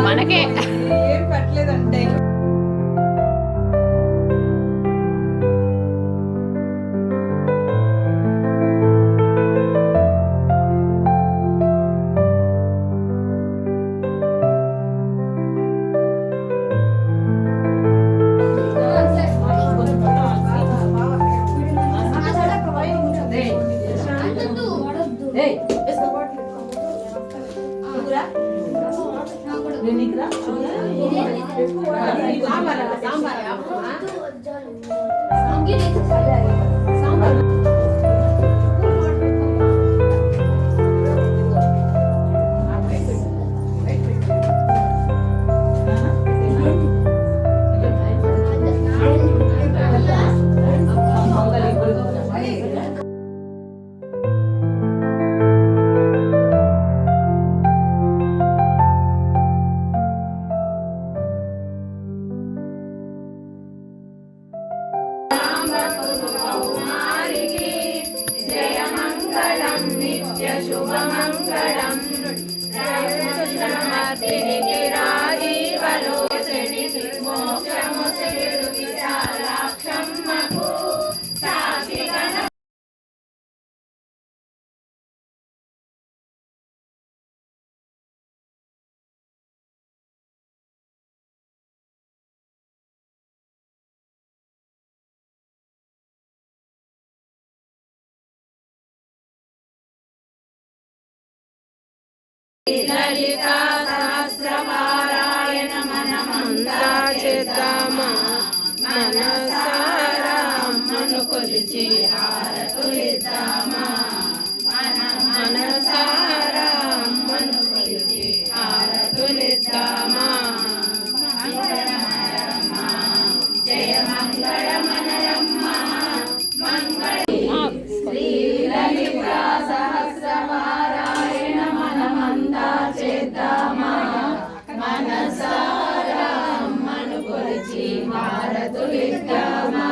మనకే ఏం పెట్టలేదంటే లలితా సహస్రపారాయణ మనమంతా చేద్దామా మనసారా అమ్మను కొలిచి హారతులిద్దామా మనసారా అమ్మను కొలిచి హారతులిద్దామా జయ మంగళ మనరమ్మ మంగళ శ్రీ లలితా సహస్రపారాయణ మనమంతా చేద్దామా మనసారా అమ్మను కొలిచి హారతులిద్దామా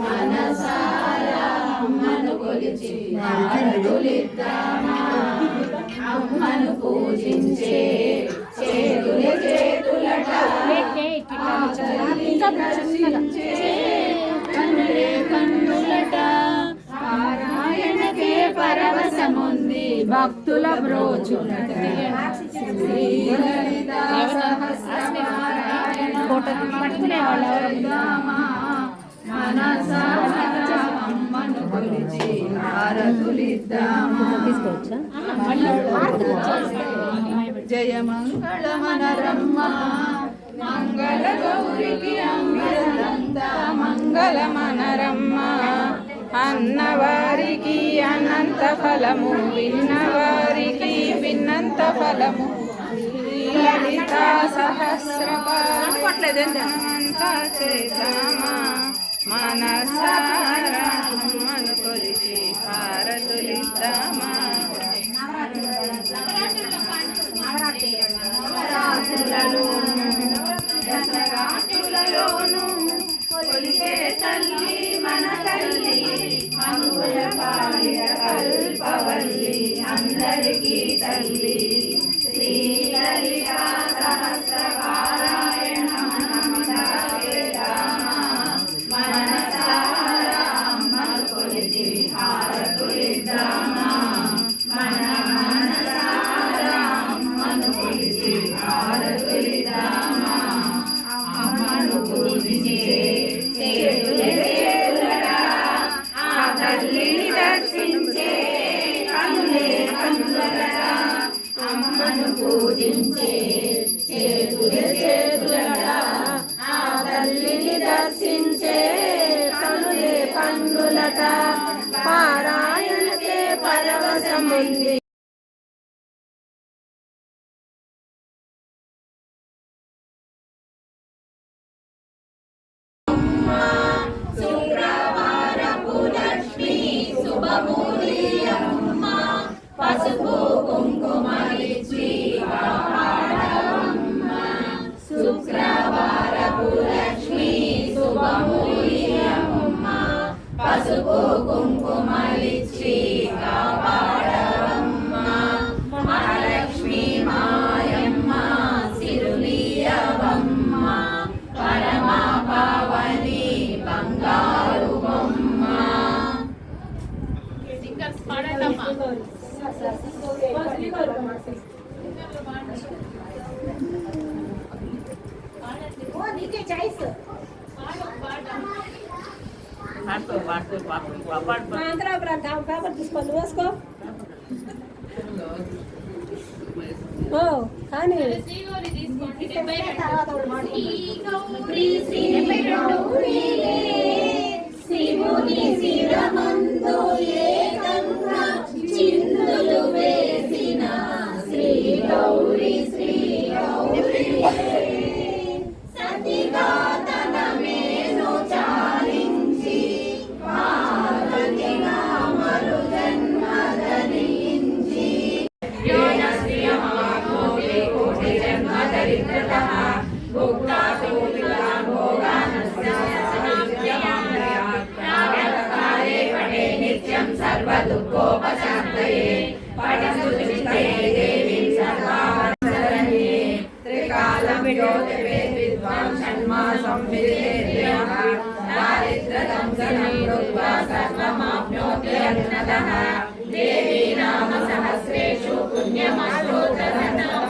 మనసారా అమ్మను కొలిచి హారతులిద్దామా అమ్మను పూజించే చేతుల చేతులట కన్నులే కన్నులట పారాయణకే పరవశముంది భక్తుల బ్రోచులట శ్రీ లలితా సహస్రపారాయణ మనసారా అమ్మను కొలిచి హారతులిద్దామా జయ మంగళ మనరమ్మ మంగళ గౌరికి అంగళంతా మంగళ మనరమ్మ అన్నవారికి అనంత ఫలము విన్నవారికి విన్నంత ఫలము లలితా సహస్రపారాయణమంతా చేద్దామా మనసారా అమ్మను కొలిచి హారతులిద్దామా దసరాటులలోను కొలిసే తల్లి మన తల్లి మంగుళ పాలిత కల్పవల్లి అందరికీ తల్లి శ్రీ లలితా సహస్రపారాయణ మనమంతా చేద్దామా మనసారా అమ్మను కొలిచి హారతులిద్దామా మనసారా అమ్మను కొలిచి హారతులిద్దామా అమ్మను పూజించే చేతులే చేతులరా ఆ తల్లిని దర్శించే కన్నులే కన్నులరా అమ్మను పూజించే చేతులే చేతులరా ఆ తల్లిని దర్శించే కన్నులే కన్నులట పారాయణకే పరవశముంది పసుపు కుంకుమలిచ్చి కాపాడవమ్మ శుక్రవారపు లక్ష్మి శుభమూలియమ్మ పసుపు కుంకుమలిచ్చి కాపాడవమ్మ పేపర్ తీసుకోండి వేసుకో కానీ తర్వాత శివుని శిరమందు ఏకంగా చిందులు వేసిన శ్రీ గౌరీ సతిగా తన మేను చాలించి పార్వతిగా మరు జన్మ ధరించి నిత్యం సర్వదుఃఖోపశాంతయే పఠతు దేవీం సర్వావసరణే త్రికాలం జ్యోతివే విద్వాం షణ్మాసం విదితేర్యః దారిద్ర్యం సనం కృత్వా సర్వమాప్నోతి అర్ణదః దేవీ నామ సహస్రేషు పుణ్యమశ్రోత్రధనం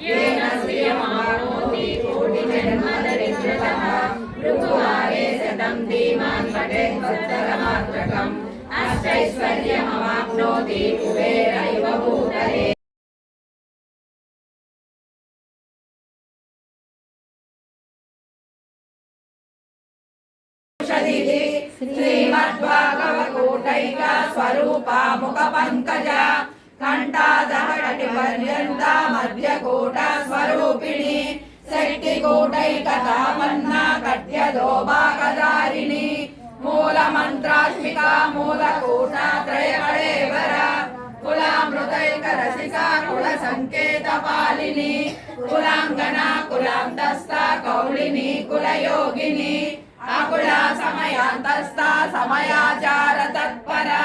येन श्रियमाप्नोति कोटि जन्म दरिद्रतः ऋतुवारे शतं धीमान् पठेत् तत्तरमात्रकम् अष्टैश्वर्यमवाप्नोति कुबेरैव भूतले श्रीमद्भागवतोटैका स्वरूपा मुखपङ्कजा कंठादहटिपर्यन्ता मध्यकोटा स्वरूपिणी शक्तिकोटैकतामन्ना कट्यदोभागधारिणी मूलमन्त्रात्मिका मूलकोटा त्रयकळेवरा कुलामृतैकरसिका कुलसङ्केतपालिनी कुलाङ्गना कुलान्तस्था कौलिनी कुलयोगिनी अकुला समयान्तस्था समयाचार तत्परा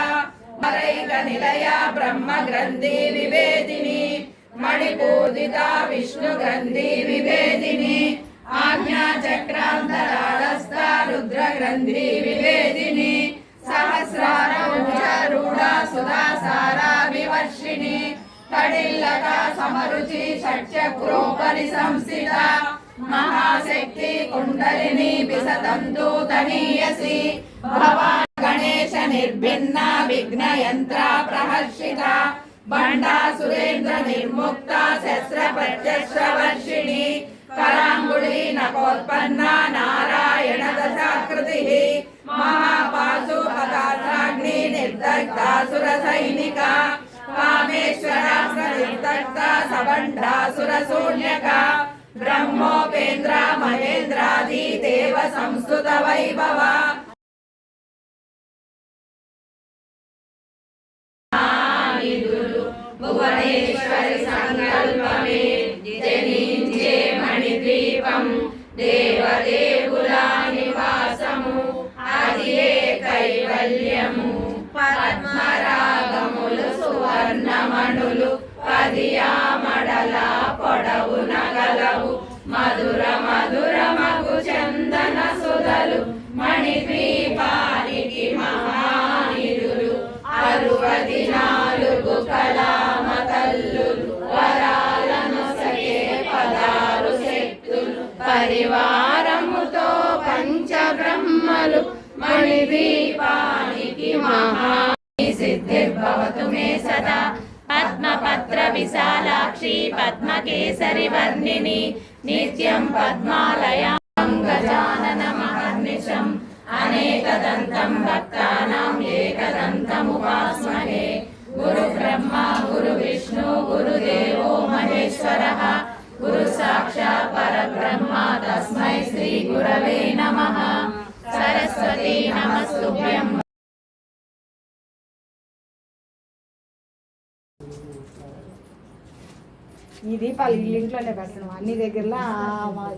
मरैक निलया ब्रह्म ग्रन्थि विवेदिनी मणिपूजिता विष्णु ग्रन्थि विवेदिनी आज्ञा चक्रान्तराळस्था रुद्र ग्रन्थि विवेदिनी सहस्रारूढा सुधा सारा विवर्षिणी कडिल्लका समरुचि षट्चक्रोपरि संस्थिता महाशक्ति कुण्डलिनी विसतन्तु तनीयसी भवान् गणेश निर्भिन्ना विघ्न यंत्र प्रहर्षिता बंडा सुरेंद्र निर्मुक्ता शस्त्र प्रत्यक्ष वर्षिणी करांगुली नकोत्पन्ना नारायण दशाकृतिः महापाशु पदार्थाग्नि निर्दग्धा सुर सैनिका कामेश्वरास्त्र निर्दग्धा सबंडा सुर शून्यका ब्रह्मोपेन्द्र महेन्द्रादि देव संस्तुत वैभव भुवनेश्वरि संकल्पमे जनिंचे मणिद्वीपं देवदेवुला निवासमु आदिये कैवल्यमु पद्मरागमुलु सुवर्णमणुलु पदियामडल పొడవున గలవు మధుర మధుర మగు చందన సుధలు మణిద్వీపానికి మహానిధులు 64 కళామ తల్లులు వరాలను సగే పదాలు శక్తులు పరివారముతో పంచబ్రహ్మలు మణిద్వీపానికి మహా సిద్ధిర్భవతు మే సదా పద్మపత్ర విశాలాక్షి పద్మకేసరి వర్ణిని నిత్యం పద్మాలయాం గజానన మహర్నిశం అనేకదంతం భక్తానాం ఏకదంతముపాస్మహే గురు బ్రహ్మ గురు విష్ణు గురుదేవో మహేశ్వరః గురు సాక్షాత్ పరబ్రహ్మ తస్మై శ్రీ గురవే నమః సరస్వతీ నమస్తుభ్యం. ఈ దీపాలు ఇంట్లోనే పెడతాం అన్ని దగ్గరలో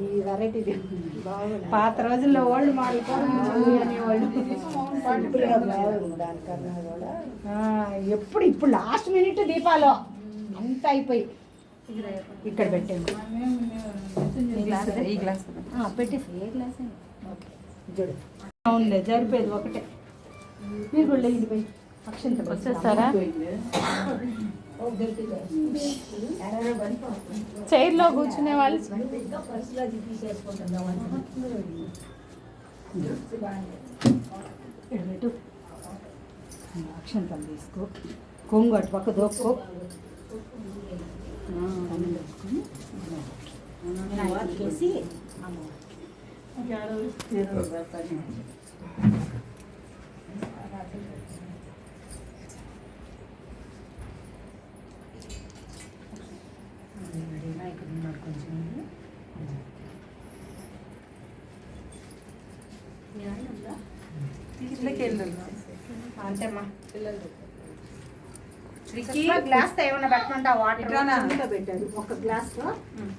ఈ వెరైటీ పాత రోజుల్లో ఓల్డ్ మోడల్ దానికన్నా కూడా ఇప్పుడు లాస్ట్ మినిట్ దీపాలు అంత అయిపోయి ఇక్కడ పెట్టాము. ఈ గ్లాస్ పెట్టేసి ఏ గ్లాస్ చూడు అవునులే జరిపోయేది ఒకటే. మీరు కూడా ఇది పోయి అక్షంత వచ్చేస్తారా చైర్లో కూర్చునే వాళ్ళు అక్షంతలు తీసుకో, కొంగు అటు పక్క దోక్కో. దోసుకొని వినాయకుడికేసి వినాయకుడు ఉన్నాడు కొంచెం. అంతేమ్మా. గ్లాస్తో ఏమన్నా పెట్టమంటే ఆ వాటర్ పెట్టారు. ఒక గ్లాస్లో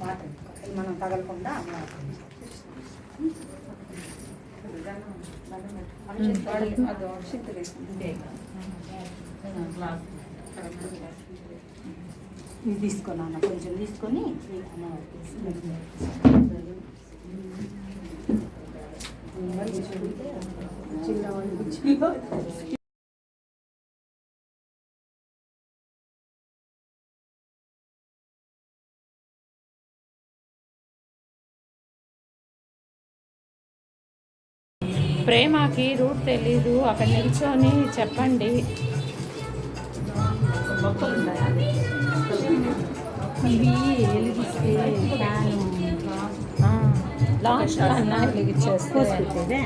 వాటర్ మనం తగలకుండా ఇది తీసుకున్నాను, కొంచెం తీసుకొని ప్రేమకి రూట్ తెలీదు, అక్కడ నిల్చొని చెప్పండి. ఇవి వెలిగిస్తే ఫ్యాను లాస్ట్ అన్నా వెలిగించేస్తే పోసుకుంటేదే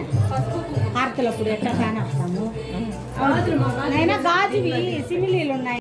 హారతలప్పుడు ఎట్లా ఫ్యాన్ వేస్తాము. అయినా గాజువి సిమిలీలు ఉన్నాయి.